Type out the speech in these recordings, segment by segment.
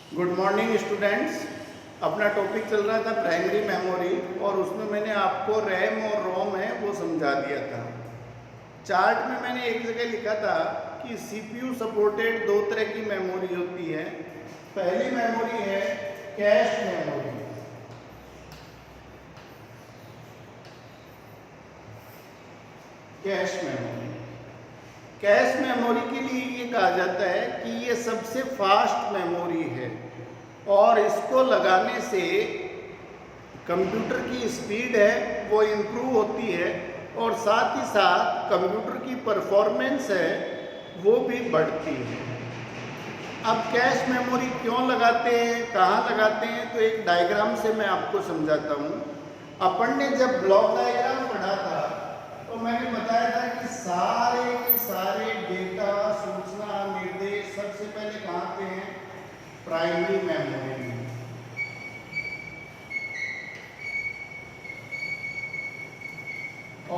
Good morning students. अपना topic चल रहा था प्राइमरी मेमोरी और उसमें मैंने आपको रैम और रोम है वो समझा दिया था। चार्ट में मैंने एक जगह लिखा था कि सीपीयू सपोर्टेड दो तरह की मेमोरी होती है। पहली मेमोरी है cache memory. Cache memory cache memory के लिए ये कहा जाता है कि ये सबसे फास्ट मेमोरी है और इसको लगाने से कंप्यूटर की स्पीड है वो इम्प्रूव होती है और साथ ही साथ कंप्यूटर की परफॉर्मेंस है वो भी बढ़ती है। अब कैश मेमोरी क्यों लगाते हैं, कहाँ लगाते हैं, तो एक डायग्राम से मैं आपको समझाता हूँ। अपन ने जब ब्लॉक डायग्राम पढ़ा था तो मैंने बताया था कि सारे के सारे डेटा, सूचना, निर्देश सबसे पहले कहाँ आते हैं? प्राइमरी मेमोरी में।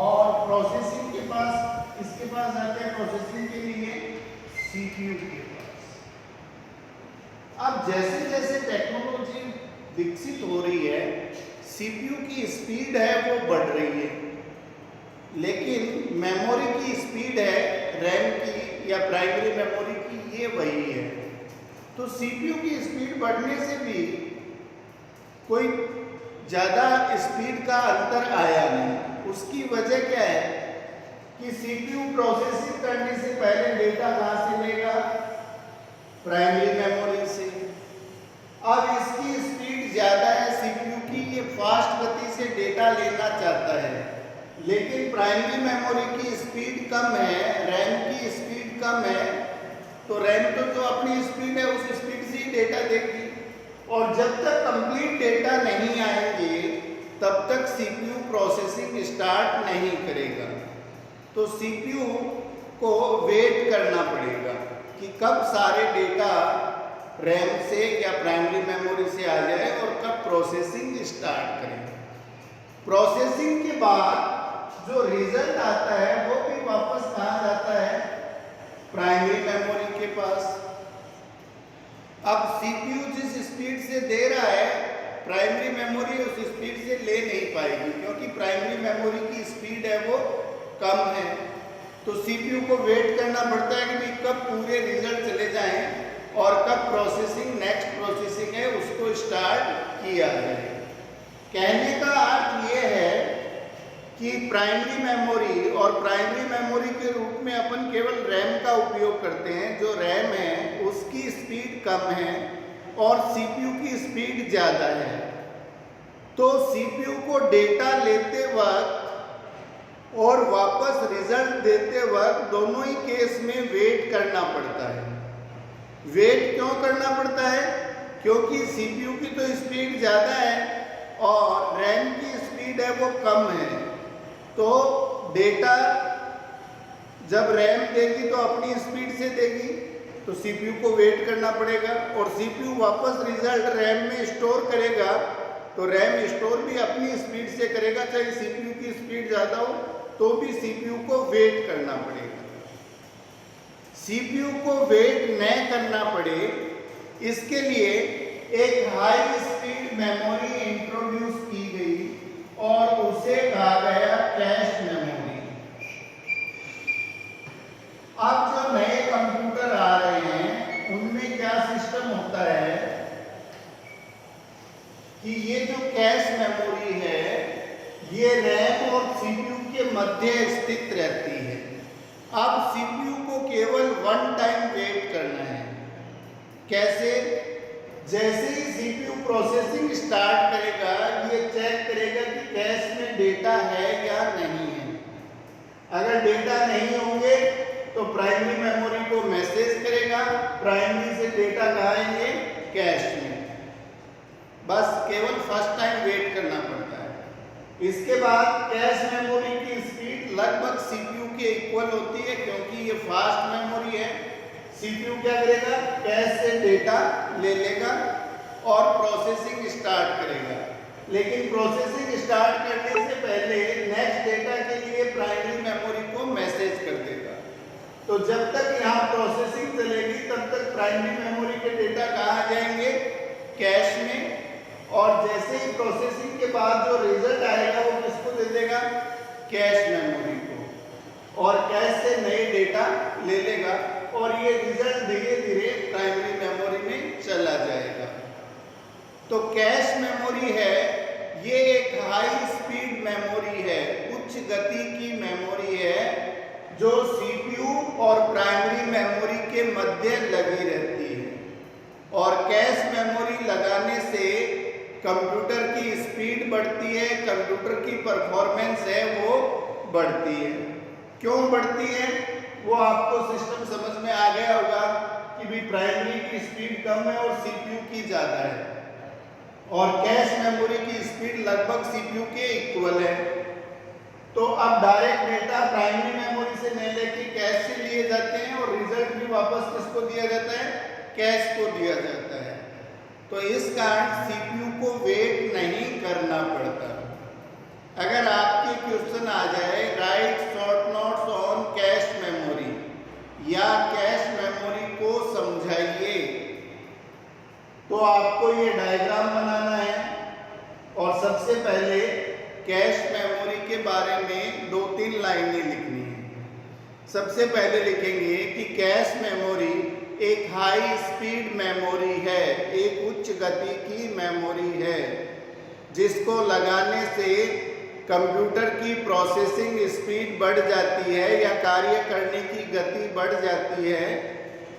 और प्रोसेसिंग के पास, इसके पास आते हैं प्रोसेसिंग के लिए सीपीयू के पास। अब जैसे जैसे टेक्नोलॉजी विकसित हो रही है, सीपीयू की स्पीड है वो बढ़ रही है, लेकिन मेमोरी की स्पीड है रैम की या प्राइमरी मेमोरी की ये वही है। तो सीपीयू की स्पीड बढ़ने से भी कोई ज़्यादा स्पीड का अंतर आया नहीं। उसकी वजह क्या है कि सीपीयू प्रोसेसिंग करने से पहले डेटा कहाँ से लेगा? प्राइमरी मेमोरी से। अब इसकी स्पीड ज़्यादा है सीपीयू की, ये फास्ट गति से डेटा लेना चाहता है, लेकिन प्राइमरी मेमोरी की स्पीड कम है, रैम की स्पीड कम है। तो रैम तो जो अपनी स्पीड है उस स्पीड से ही डेटा देगी और जब तक कंप्लीट डेटा नहीं आएंगे तब तक सीपीयू प्रोसेसिंग स्टार्ट नहीं करेगा। तो सीपीयू को वेट करना पड़ेगा कि कब सारे डेटा रैम से या प्राइमरी मेमोरी से आ जाए और कब प्रोसेसिंग स्टार्ट करेगा। प्रोसेसिंग के बाद जो रिजल्ट आता है वो भी वापस कहाँ जाता है? प्राइमरी मेमोरी के पास। अब सीपीयू जिस स्पीड से दे रहा है प्राइमरी मेमोरी उस स्पीड से ले नहीं पाएगी, क्योंकि प्राइमरी मेमोरी की स्पीड है वो कम है। तो सीपीयू को वेट करना पड़ता है कि भाई कब पूरे रिजल्ट चले जाएं और कब प्रोसेसिंग, नेक्स्ट प्रोसेसिंग है उसको स्टार्ट किया जाए। कहने का अर्थ ये है कि प्राइमरी मेमोरी और प्राइमरी मेमोरी के रूप में अपन केवल रैम का उपयोग करते हैं। जो रैम है उसकी स्पीड कम है और सीपीयू की स्पीड ज़्यादा है। तो सीपीयू को डेटा लेते वक्त और वापस रिजल्ट देते वक्त दोनों ही केस में वेट करना पड़ता है। वेट क्यों करना पड़ता है? क्योंकि सीपीयू की तो स्पीड ज़्यादा है और रैम की स्पीड है वो कम है। तो डेटा जब रैम देगी तो अपनी स्पीड से देगी, तो सीपीयू को वेट करना पड़ेगा और सीपीयू वापस रिजल्ट रैम में स्टोर करेगा, तो रैम स्टोर भी अपनी स्पीड से करेगा। चाहे सीपीयू की स्पीड ज़्यादा हो तो भी सीपीयू को वेट करना पड़ेगा। सीपीयू को वेट न करना पड़े इसके लिए एक हाई स्पीड मेमोरी इंट्रोड्यूस की गई और उसे कहा गया कैश मेमोरी। अब जो नए कंप्यूटर आ रहे हैं उनमें क्या सिस्टम होता है कि ये जो कैश मेमोरी है ये रैम और सीपीयू के मध्य स्थित रहती है। अब सीपीयू को केवल वन टाइम वेट करना है। कैसे? जैसे ही सीपीयू प्रोसेसिंग स्टार्ट करेगा ये चेक करेगा कि कैश में डेटा है या नहीं है। अगर डेटा नहीं होंगे तो प्राइमरी मेमोरी को मैसेज करेगा, प्राइमरी से डेटा कहाँ आएंगे? कैश में। बस केवल फर्स्ट टाइम वेट करना पड़ता है। इसके बाद कैश मेमोरी की स्पीड लगभग सीपीयू के इक्वल होती है, क्योंकि ये फास्ट मेमोरी है। सीपीयू क्या करेगा? कैश से डेटा ले लेगा और प्रोसेसिंग स्टार्ट करेगा, लेकिन प्रोसेसिंग स्टार्ट करने से पहले नेक्स्ट डेटा के लिए प्राइमरी मेमोरी को मैसेज कर देगा। तो जब तक यहाँ प्रोसेसिंग चलेगी तब तक प्राइमरी मेमोरी के डेटा कहाँ जाएंगे? और कैश से नए डेटा ले लेगा और ये रिजल्ट धीरे धीरे प्राइमरी मेमोरी में चला जाएगा। तो कैश मेमोरी है, ये एक हाई स्पीड मेमोरी है, उच्च गति की मेमोरी है जो सीपीयू और प्राइमरी मेमोरी के मध्य लगी रहती है। और कैश मेमोरी लगाने से कंप्यूटर की स्पीड बढ़ती है, कंप्यूटर की परफॉर्मेंस है वो बढ़ती है। क्यों बढ़ती है वो आपको सिस्टम समझ में आ गया होगा कि भी प्राइमरी की स्पीड कम है और सीपीयू की ज़्यादा है और कैश मेमोरी की स्पीड लगभग सीपीयू के इक्वल है। तो अब डायरेक्ट डेटा प्राइमरी मेमोरी से नहीं लेके कैश से लिए जाते हैं और रिजल्ट भी वापस किसको दिया जाता है, कैश को दिया जाता है। तो इस कारण सीपीयू को वेट नहीं करना पड़ता। अगर आपके क्वेश्चन आ जाए right short notes on cache memory या कैश मेमोरी को समझाइए, तो आपको ये डायग्राम बनाना है और सबसे पहले कैश मेमोरी के बारे में 2-3 लाइनें लिखनी है। सबसे पहले लिखेंगे कि कैश मेमोरी एक हाई स्पीड मेमोरी है, एक उच्च गति की मेमोरी है जिसको लगाने से कंप्यूटर की प्रोसेसिंग स्पीड बढ़ जाती है या कार्य करने की गति बढ़ जाती है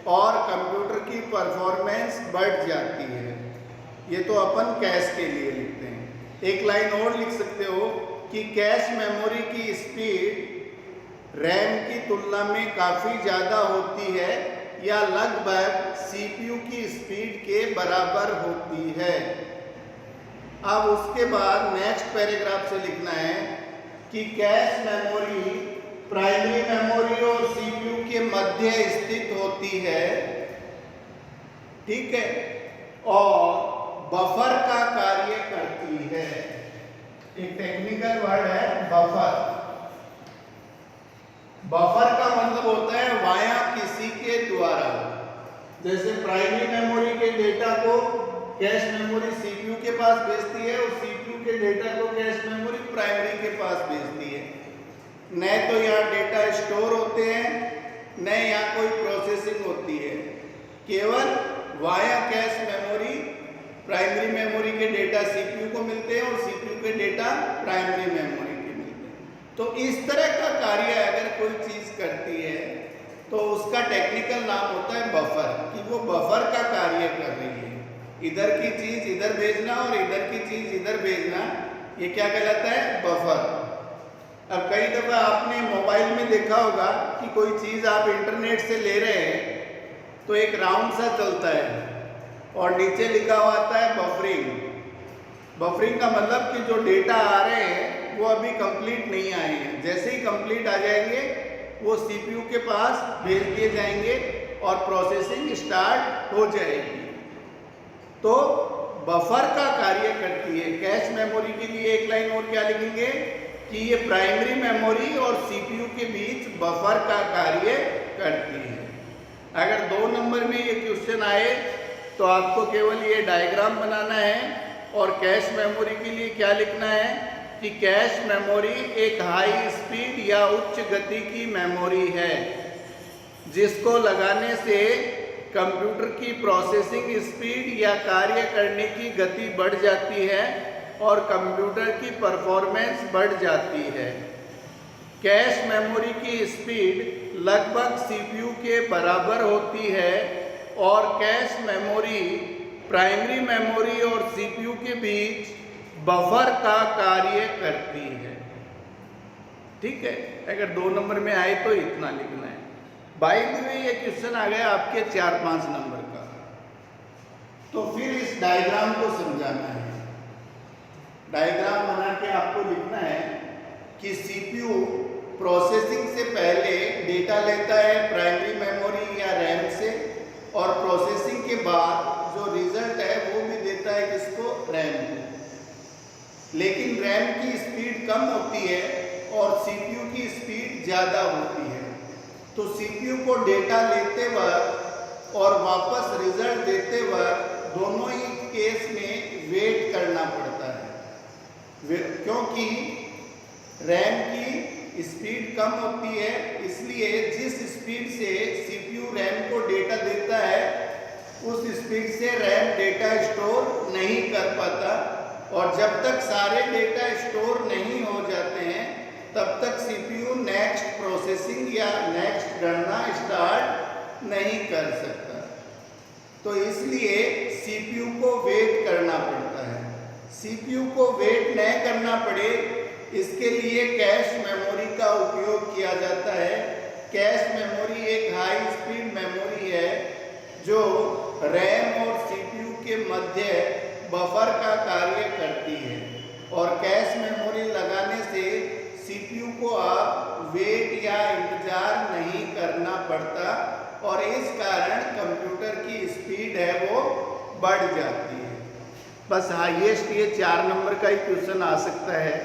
और कंप्यूटर की परफॉर्मेंस बढ़ जाती है। ये तो अपन कैश के लिए लिखते हैं। एक लाइन और लिख सकते हो कि कैश मेमोरी की स्पीड रैम की तुलना में काफ़ी ज़्यादा होती है या लगभग सीपीयू की स्पीड के बराबर होती है। अब उसके बाद नेक्स्ट पैराग्राफ से लिखना है कि कैश मेमोरी प्राइमरी मेमोरी और सीपीयू के मध्य स्थित होती है, ठीक है, और बफर का कार्य करती है। एक टेक्निकल वर्ड है बफर। बफर का मतलब होता है वाया किसी के द्वारा। जैसे प्राइमरी मेमोरी के डेटा को कैश मेमोरी सीपीयू के पास भेजती है और सीपीयू के डेटा को कैश मेमोरी प्राइमरी के पास भेजती है। न तो यहाँ डेटा स्टोर होते हैं न यहाँ कोई प्रोसेसिंग होती है, केवल via cache memory primary memory के डेटा सीपीयू को मिलते हैं और सीपीयू के डेटा प्राइमरी मेमोरी के मिलते हैं। तो इस तरह का कार्य अगर कोई चीज़ करती है तो उसका टेक्निकल नाम होता है बफर, कि वो बफर का कार्य कर रही है। इधर की चीज इधर भेजना और इधर की चीज इधर भेजना, ये क्या कहलाता है, बफर। अब कई दफा आपने मोबाइल में देखा होगा कि कोई चीज आप इंटरनेट से ले रहे हैं तो एक राउंड सा चलता है और नीचे लिखा हुआ आता है बफरिंग। बफरिंग का मतलब कि जो डेटा आ रहे हैं वो अभी कंप्लीट नहीं आए हैं, जैसे ही कंप्लीट आ जाएंगे वो सीपीयू के पास भेज दिए जाएंगे और प्रोसेसिंग स्टार्ट हो जाएगी। तो बफर का कार्य करती है। कैश मेमोरी के लिए एक लाइन और क्या लिखेंगे कि ये प्राइमरी मेमोरी और सीपीयू के बीच बफर का कार्य करती है। अगर 2 नंबर में ये क्वेश्चन आए तो आपको केवल ये डायग्राम बनाना है और कैश मेमोरी के लिए क्या लिखना है कि कैश मेमोरी एक हाई स्पीड या उच्च गति की मेमोरी है जिसको लगाने से कंप्यूटर की प्रोसेसिंग स्पीड या कार्य करने की गति बढ़ जाती है और कंप्यूटर की परफॉर्मेंस बढ़ जाती है। कैश मेमोरी की स्पीड लगभग सीपीयू के बराबर होती है और कैश मेमोरी प्राइमरी मेमोरी और सीपीयू के बीच बफर का कार्य करती है। ठीक है, अगर 2 नंबर में आए तो इतना लिखना है। बाय द वे ये क्वेश्चन आ गया आपके 4-5 नंबर का, तो फिर इस डायग्राम को समझाना है। डायग्राम बना के आपको लिखना है कि सीपीयू प्रोसेसिंग से पहले डेटा लेता है प्राइमरी मेमोरी या रैम से और प्रोसेसिंग के बाद जो रिजल्ट है वो भी देता है किसको, रैम को। लेकिन रैम की स्पीड कम होती है और सीपीयू की स्पीड ज़्यादा होती है। तो सीपीयू को डेटा लेते वक्त और वापस रिजल्ट देते वक्त दोनों ही केस में वेट करना पड़ता है, क्योंकि रैम की स्पीड कम होती है, इसलिए जिस स्पीड से CPU रैम को डेटा देता है उस स्पीड से रैम डेटा स्टोर नहीं कर पाता, और जब तक सारे डेटा स्टोर नहीं हो जाते हैं तब तक CPU नेक्स्ट प्रोसेसिंग या नेक्स्ट गणना स्टार्ट नहीं कर सकता। तो इसलिए CPU को वेट करना पड़ता है। CPU को वेट न करना पड़े इसके लिए कैश मेमोरी का उपयोग किया जाता है। कैश मेमोरी एक हाई स्पीड मेमोरी है जो रैम और CPU के मध्य बफर का कार्य करती है, और कैश मेमोरी लगाने से CPU को आप वेट या इंतजार नहीं करना पड़ता, और इस कारण कंप्यूटर की स्पीड है वो बढ़ जाती है। बस हाईएस्ट ये 4 नंबर का ही क्वेश्चन आ सकता है।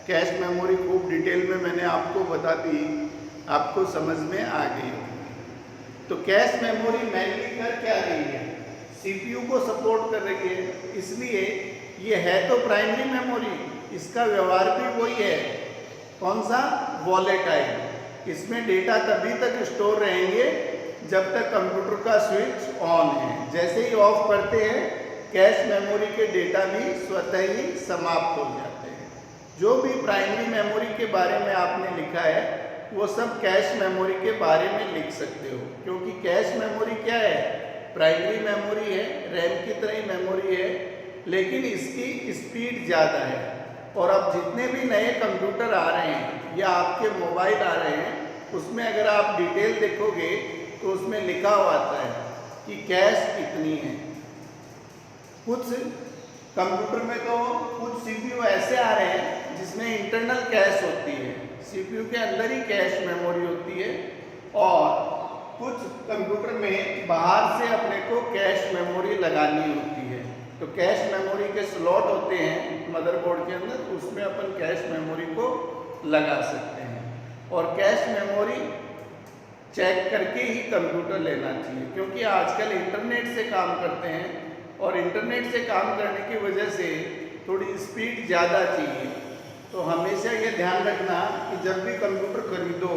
कैश मेमोरी खूब डिटेल में मैंने आपको बता दी, आपको समझ में आ गई। तो कैश मेमोरी मेनली कर क्या रही है? CPU को सपोर्ट कर रही है, इसलिए ये है तो प्राइमरी मेमोरी, इसका व्यवहार भी वही है। कौन सा? वॉलेटाइल। इसमें डेटा तभी तक स्टोर रहेंगे जब तक कंप्यूटर का स्विच ऑन है। जैसे ही ऑफ करते हैं कैश मेमोरी के डेटा भी स्वतः ही समाप्त हो जाते हैं। जो भी प्राइमरी मेमोरी के बारे में आपने लिखा है वो सब कैश मेमोरी के बारे में लिख सकते हो, क्योंकि कैश मेमोरी क्या है? प्राइमरी मेमोरी है, रैम की तरह ही मेमोरी है, लेकिन इसकी स्पीड ज़्यादा है। और अब जितने भी नए कंप्यूटर आ रहे हैं या आपके मोबाइल आ रहे हैं, उसमें अगर आप डिटेल देखोगे तो उसमें लिखा हुआ आता है कि कैश कितनी है। कुछ कंप्यूटर में तो कुछ CPU ऐसे आ रहे हैं जिसमें इंटरनल कैश होती है, CPU के अंदर ही कैश मेमोरी होती है, और कुछ कंप्यूटर में बाहर से अपने को कैश मेमोरी लगानी होती है। तो कैश मेमोरी के स्लॉट होते हैं मदरबोर्ड के अंदर, उसमें अपन कैश मेमोरी को लगा सकते हैं। और कैश मेमोरी चेक करके ही कंप्यूटर लेना चाहिए, क्योंकि आजकल इंटरनेट से काम करते हैं, और इंटरनेट से काम करने की वजह से थोड़ी स्पीड ज़्यादा चाहिए। तो हमेशा ये ध्यान रखना कि जब भी कंप्यूटर खरीदो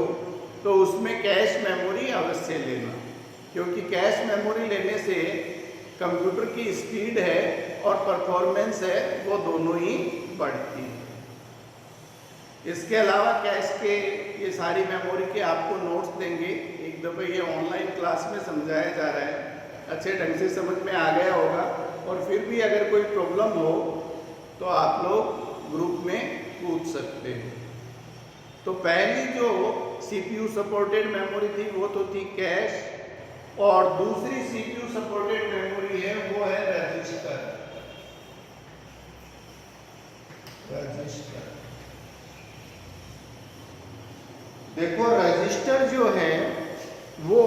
तो उसमें कैश मेमोरी अवश्य लेना, क्योंकि कैश मेमोरी लेने से कंप्यूटर की स्पीड है और परफॉर्मेंस है वो दोनों ही बढ़ती है। इसके अलावा कैश के ये सारी मेमोरी के आपको नोट्स देंगे। एक दफ़े ये ऑनलाइन क्लास में समझाया जा रहा है, अच्छे ढंग से समझ में आ गया होगा। और फिर भी अगर कोई प्रॉब्लम हो तो आप लोग ग्रुप में पूछ सकते हैं। तो पहली जो CPU सपोर्टेड मेमोरी थी वो तो थी कैश, और दूसरी CPU सपोर्टेड मेमोरी है वो है रजिस्टर। देखो रजिस्टर जो है वो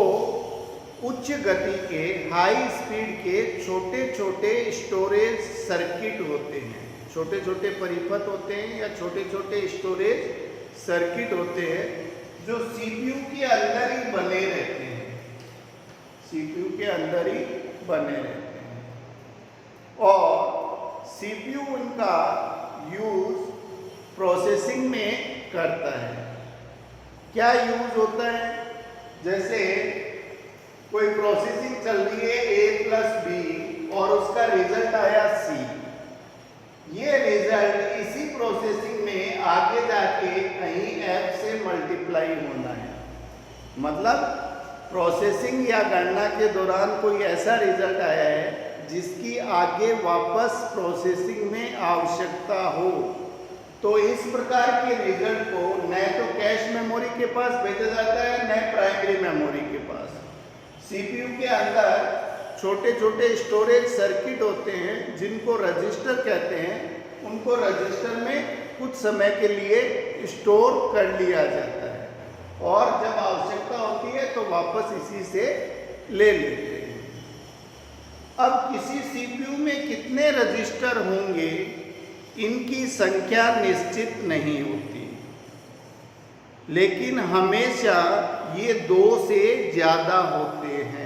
उच्च गति के हाई स्पीड के छोटे छोटे स्टोरेज सर्किट होते हैं। छोटे छोटे परिपथ होते हैं या छोटे छोटे स्टोरेज सर्किट होते हैं जो CPU के अंदर ही बने रहते हैं। CPU के अंदर ही बने रहते हैं, और CPU उनका यूज प्रोसेसिंग में करता है। क्या यूज होता है? जैसे कोई प्रोसेसिंग चल रही है A+B और उसका रिजल्ट आया C। ये रिजल्ट इसी प्रोसेसिंग में आगे जाके कहीं F से मल्टीप्लाई होना है। मतलब प्रोसेसिंग या गणना के दौरान कोई ऐसा रिजल्ट आया है जिसकी आगे वापस प्रोसेसिंग में आवश्यकता हो, तो इस प्रकार के रिजल्ट को न तो कैश मेमोरी के पास भेजा जाता है न प्राइमरी मेमोरी के पास। CPU के अंदर छोटे छोटे स्टोरेज सर्किट होते हैं जिनको रजिस्टर कहते हैं। उनको रजिस्टर में कुछ समय के लिए स्टोर कर लिया जाता है, और जब आवश्यकता होती है तो वापस इसी से ले लेते हैं। अब किसी CPU में कितने रजिस्टर होंगे इनकी संख्या निश्चित नहीं होती, लेकिन हमेशा ये 2 से ज़्यादा होते हैं।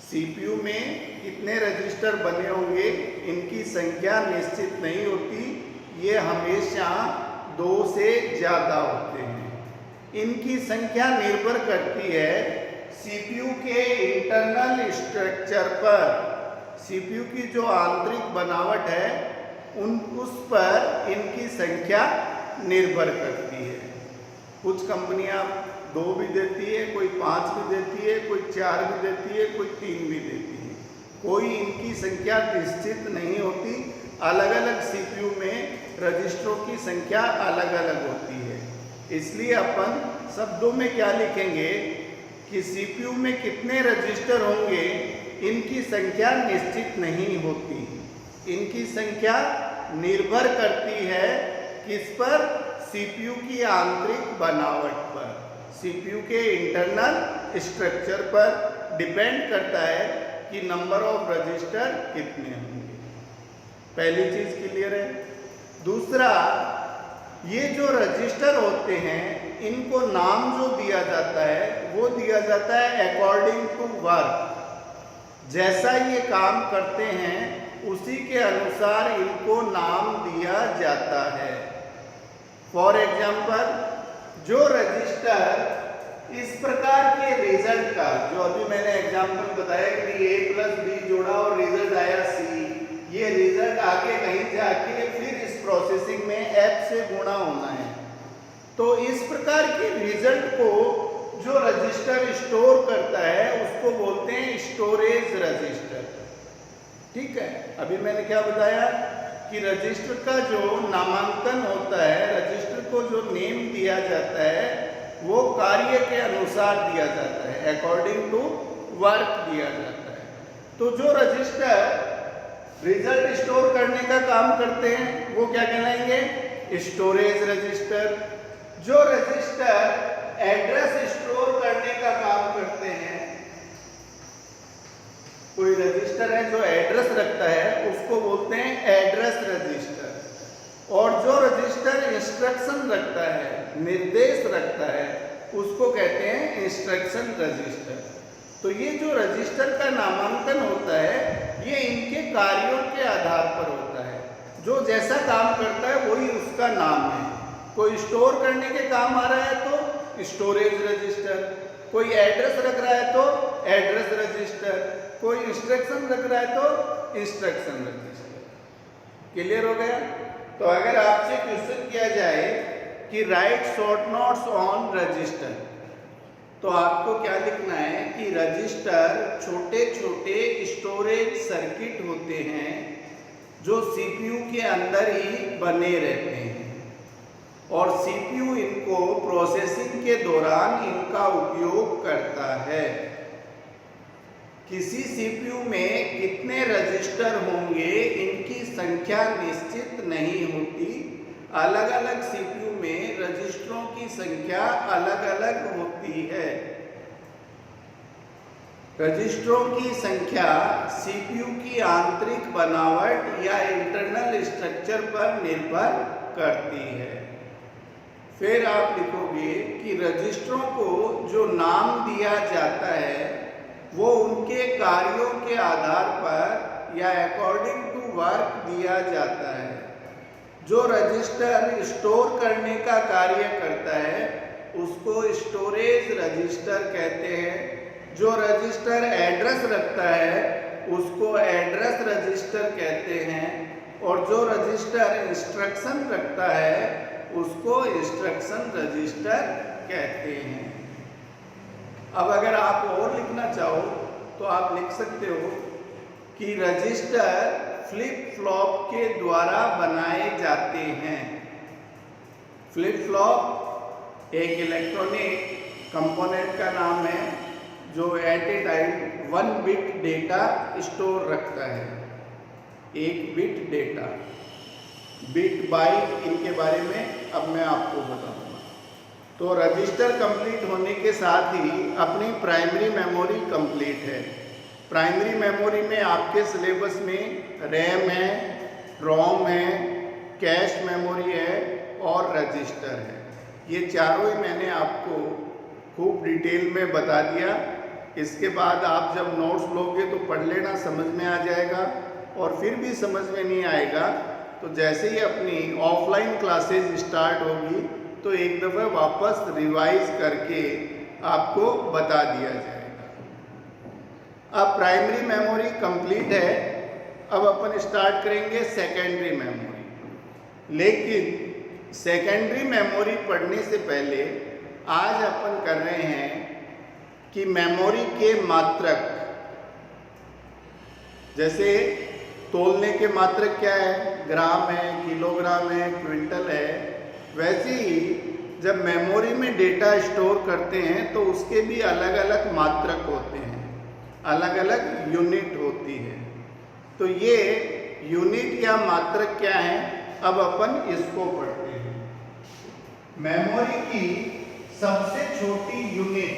CPU में कितने रजिस्टर बने होंगे इनकी संख्या निश्चित नहीं होती, ये हमेशा 2 से ज़्यादा होते हैं। इनकी संख्या निर्भर करती है सीपीयू के इंटरनल स्ट्रक्चर पर। सीपीयू की जो आंतरिक बनावट है उस पर इनकी संख्या निर्भर करती है। कुछ कंपनियां 2 भी देती है, कोई 5 भी देती है, कोई 4 भी देती है, कोई 3 भी देती है। कोई इनकी संख्या निश्चित नहीं होती। अलग अलग सीपीयू में रजिस्टरों की संख्या अलग अलग होती है। इसलिए अपन शब्दों में क्या लिखेंगे कि सीपीयू में कितने रजिस्टर होंगे, इनकी संख्या निश्चित नहीं होती। इनकी संख्या निर्भर करती है किस पर? सीपीयू की आंतरिक बनावट पर, सीपीयू के इंटरनल स्ट्रक्चर पर डिपेंड करता है कि नंबर ऑफ रजिस्टर कितने होंगे। पहली चीज क्लियर है। दूसरा, ये जो रजिस्टर होते हैं इनको नाम जो दिया जाता है वो दिया जाता है अकॉर्डिंग टू वर्क। जैसा ये काम करते हैं उसी के अनुसार इनको नाम दिया जाता है। फॉर एग्जाम्पल, जो रजिस्टर इस प्रकार के रिजल्ट का, जो अभी मैंने एग्जाम्पल बताया कि a + b जोड़ा और रिजल्ट आया c, ये रिजल्ट आगे कहीं जाके फिर इस प्रोसेसिंग में f से गुणा होना है। तो इस प्रकार के रिजल्ट को जो रजिस्टर स्टोर करता है उसको बोलते हैं स्टोरेज रजिस्टर। ठीक है, अभी मैंने क्या बताया कि रजिस्टर का जो नामांकन होता है, रजिस्टर को जो नेम दिया जाता है वो कार्य के अनुसार दिया जाता है, अकॉर्डिंग टू वर्क दिया जाता है। तो जो रजिस्टर रिजल्ट स्टोर करने का काम करते हैं वो क्या कहलाएंगे? Storage register. जो रजिस्टर एड्रेस स्टोर करने का काम करते हैं, कोई रजिस्टर है जो एड्रेस रखता है उसको बोलते हैं एड्रेस रजिस्टर। और जो रजिस्टर इंस्ट्रक्शन रखता है, निर्देश रखता है, उसको कहते हैं इंस्ट्रक्शन रजिस्टर। तो ये जो रजिस्टर का नामांकन होता है ये इनके कार्यों के आधार पर होता है। जो जैसा काम करता है वही उसका नाम है। कोई स्टोर करने के काम आ रहा है तो स्टोरेज रजिस्टर, कोई एड्रेस रख रहा है तो एड्रेस रजिस्टर, कोई इंस्ट्रक्शन रख रहा है तो इंस्ट्रक्शन रजिस्टर। क्लियर हो गया? तो अगर आपसे क्वेश्चन किया जाए कि right short notes on register, तो आपको क्या लिखना है कि रजिस्टर छोटे छोटे स्टोरेज सर्किट होते हैं जो सीपीयू के अंदर ही बने रहते हैं और सीपीयू इनको प्रोसेसिंग के दौरान इनका उपयोग करता है। किसी सीपीयू में कितने रजिस्टर होंगे इनकी संख्या निश्चित नहीं होती। अलग अलग सीपीयू में रजिस्टरों की संख्या अलग अलग होती है। रजिस्टरों की संख्या सीपीयू की आंतरिक बनावट या इंटरनल स्ट्रक्चर पर निर्भर करती है। फिर आप लिखोगे कि रजिस्टरों को जो नाम दिया जाता है वो उनके कार्यों के आधार पर या अकॉर्डिंग टू वर्क दिया जाता है। जो रजिस्टर स्टोर करने का कार्य करता है उसको स्टोरेज रजिस्टर कहते हैं। जो रजिस्टर एड्रेस रखता है उसको एड्रेस रजिस्टर कहते हैं और जो रजिस्टर इंस्ट्रक्शन रखता है उसको इंस्ट्रक्शन रजिस्टर कहते हैं। अब अगर आप और लिखना चाहो तो आप लिख सकते हो कि रजिस्टर फ्लिप फ्लॉप के द्वारा बनाए जाते हैं। फ्लिप फ्लॉप एक इलेक्ट्रॉनिक कंपोनेंट का नाम है जो at a time 1 bit data store रखता है। 1 बिट डेटा, बिट बाइट, इनके बारे में अब मैं आपको बताऊंगा। तो रजिस्टर कंप्लीट होने के साथ ही अपनी प्राइमरी मेमोरी कंप्लीट है। प्राइमरी मेमोरी में आपके सिलेबस में रैम है, रोम है, कैश मेमोरी है और रजिस्टर है। ये चारों ही मैंने आपको खूब डिटेल में बता दिया। इसके बाद आप जब नोट्स लोगे तो पढ़ लेना, समझ में आ जाएगा। और फिर भी समझ में नहीं आएगा तो जैसे ही अपनी ऑफलाइन क्लासेज स्टार्ट होगी तो एक दफ़ा वापस रिवाइज करके आपको बता दिया जाएगा। अब प्राइमरी मेमोरी कंप्लीट है, अब अपन स्टार्ट करेंगे सेकेंडरी मेमोरी। लेकिन सेकेंडरी मेमोरी पढ़ने से पहले आज अपन कर रहे हैं कि मेमोरी के मात्रक, जैसे तोलने के मात्रक क्या है, ग्राम है, किलोग्राम है, क्विंटल है, वैसे ही जब मेमोरी में डेटा स्टोर करते हैं तो उसके भी अलग अलग मात्रक होते हैं, अलग अलग यूनिट होती है। तो ये यूनिट या मात्रक क्या है, अब अपन इसको पढ़ते हैं। मेमोरी की सबसे छोटी यूनिट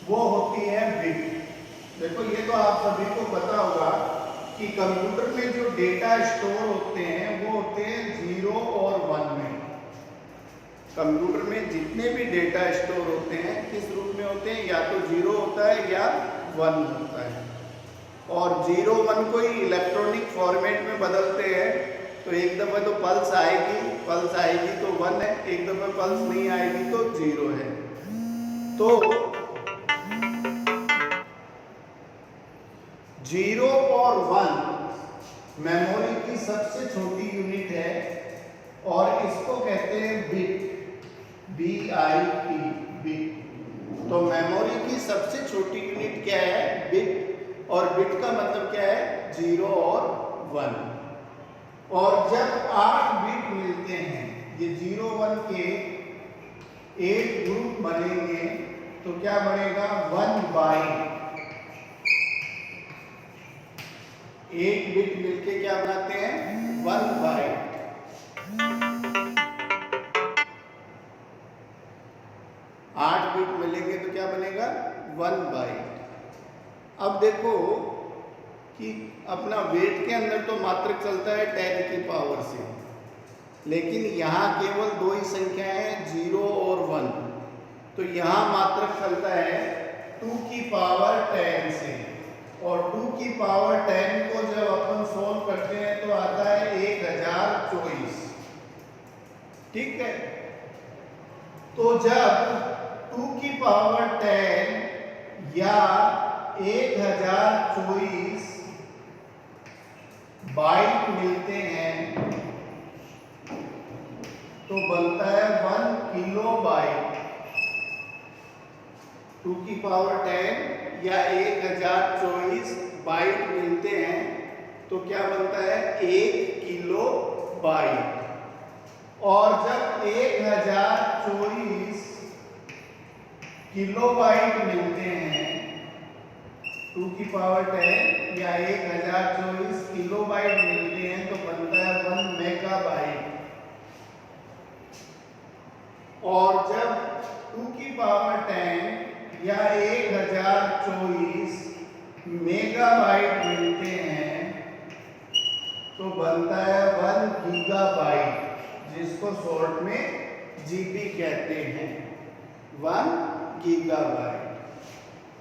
वो होती है बिट। देखो ये तो आप सभी को पता होगा कि कंप्यूटर में जो डेटा स्टोर होते हैं वो होते हैं 0 और 1 में। कंप्यूटर में जितने भी डेटा स्टोर होते हैं किस रूप में होते हैं, या तो 0 होता है या 1 होता है। और 0 1 को ही इलेक्ट्रॉनिक फॉर्मेट में बदलते हैं। तो एक दफ़ा तो पल्स आएगी तो 1 है, एक दफ़ा पल्स नहीं आएगी तो 0 है। तो 0 और 1 मेमोरी की सबसे छोटी यूनिट है और इसको कहते हैं बिट, BIT, बिट। तो मेमोरी की सबसे छोटी यूनिट क्या है, बिट। और बिट का मतलब क्या है, 0 और 1। और जब 8 बिट मिलते हैं, ये 0 1 के 8 ग्रुप बनेंगे तो क्या बनेगा, 1 बाइट। 8 बिट मिलके क्या बनाते हैं, 1 बाइट। 8 बिट मिलेंगे तो क्या बनेगा, 1 बाइट। अब देखो कि अपना वेट के अंदर तो मात्रक चलता है 10 की पावर से, लेकिन यहाँ केवल 2 ही संख्या है, 0 और 1। तो यहाँ मात्रक चलता है 2 की पावर 10 से। और 2 की पावर 10 को जब अपन सोल्व करते हैं तो आता है 1024। ठीक है। तो जब 2 की पावर 10 या 1024 बाइट मिलते हैं तो बनता है 1 किलो बाइट। 2 की पावर 10 या 1024 बाइट मिलते हैं तो क्या बनता है, 1 किलो बाइट। और जब 1024 किलो बाइट मिलते हैं, 2 की पावर 10 या 1024 किलो बाइट मिलते हैं तो बनता है 1 मेगाबाइट। और जब 2 की पावर 10 या 1024 मेगाबाइट मिलते हैं तो बनता है 1 गीगाबाइट, जिसको शॉर्ट में जीबी कहते हैं, 1 गीगाबाइट।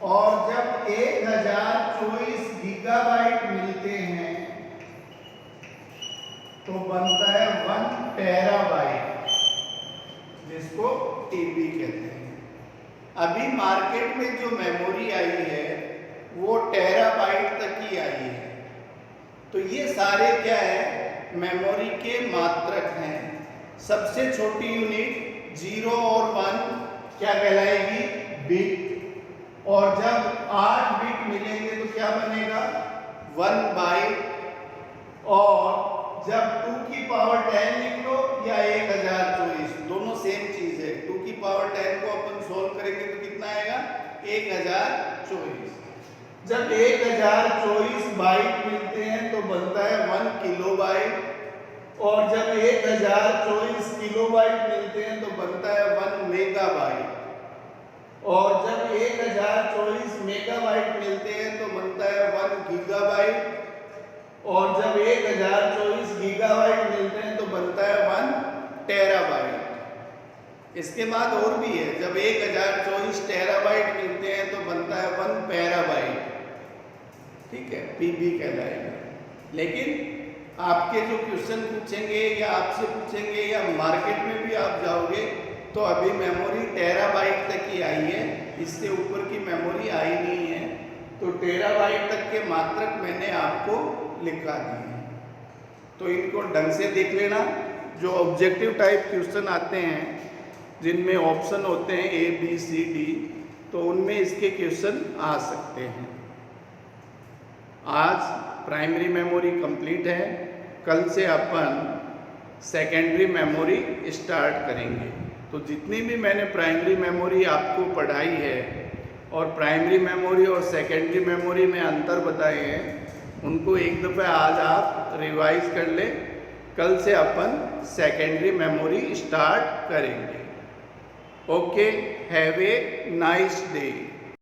और जब 1024 गीगाबाइट मिलते हैं तो बनता है 1 टेराबाइट, जिसको टीबी कहते हैं। अभी मार्केट में जो मेमोरी आई है वो टेराबाइट तक ही आई है। तो ये सारे क्या है, मेमोरी के मात्रक हैं। सबसे छोटी यूनिट 0 और 1 क्या कहलाएगी, बिट। और जब 8 बिट मिलेंगे तो क्या बनेगा, 1 बाइट। और जब 2 की पावर 10 लिख लो या 1024, दोनों सेम चीज है। 2 की पावर 10 को अपन सोल्व करेंगे तो कितना आएगा, 1024। जब 1024 बाइट मिलते हैं तो बनता है 1 किलो बाइट। और जब 1024 किलो बाइट मिलते हैं तो बनता है 1 मेगाबाइट। और जब 1024 मेगाबाइट मिलते हैं तो बनता है 1 गीगाबाइट। और जब 1024 गीगाबाइट मिलते हैं तो बनता है 1 टेराबाइट। इसके बाद और भी है, जब 1024 टेराबाइट मिलते हैं तो बनता है 1 पेराबाइट। ठीक है, पीबी कहलाएगा। लेकिन आपके जो क्वेश्चन पूछेंगे या आपसे पूछेंगे या मार्केट में भी आप जाओगे तो अभी मेमोरी टेराबाइट तक ही आई है, इससे ऊपर की मेमोरी आई नहीं है। तो टेराबाइट तक के मात्रक मैंने आपको लिखा दिए हैं, तो इनको ढंग से देख लेना। जो ऑब्जेक्टिव टाइप क्वेश्चन आते हैं जिनमें ऑप्शन होते हैं A B C D, तो उनमें इसके क्वेश्चन आ सकते हैं। आज प्राइमरी मेमोरी कंप्लीट है, कल से अपन सेकेंडरी मेमोरी स्टार्ट करेंगे। तो जितनी भी मैंने प्राइमरी मेमोरी आपको पढ़ाई है और प्राइमरी मेमोरी और सेकेंडरी मेमोरी में अंतर बताए हैं, उनको एक दफ़ा आज आप रिवाइज कर लें। कल से अपन सेकेंडरी मेमोरी स्टार्ट करेंगे। Okay, have a nice day.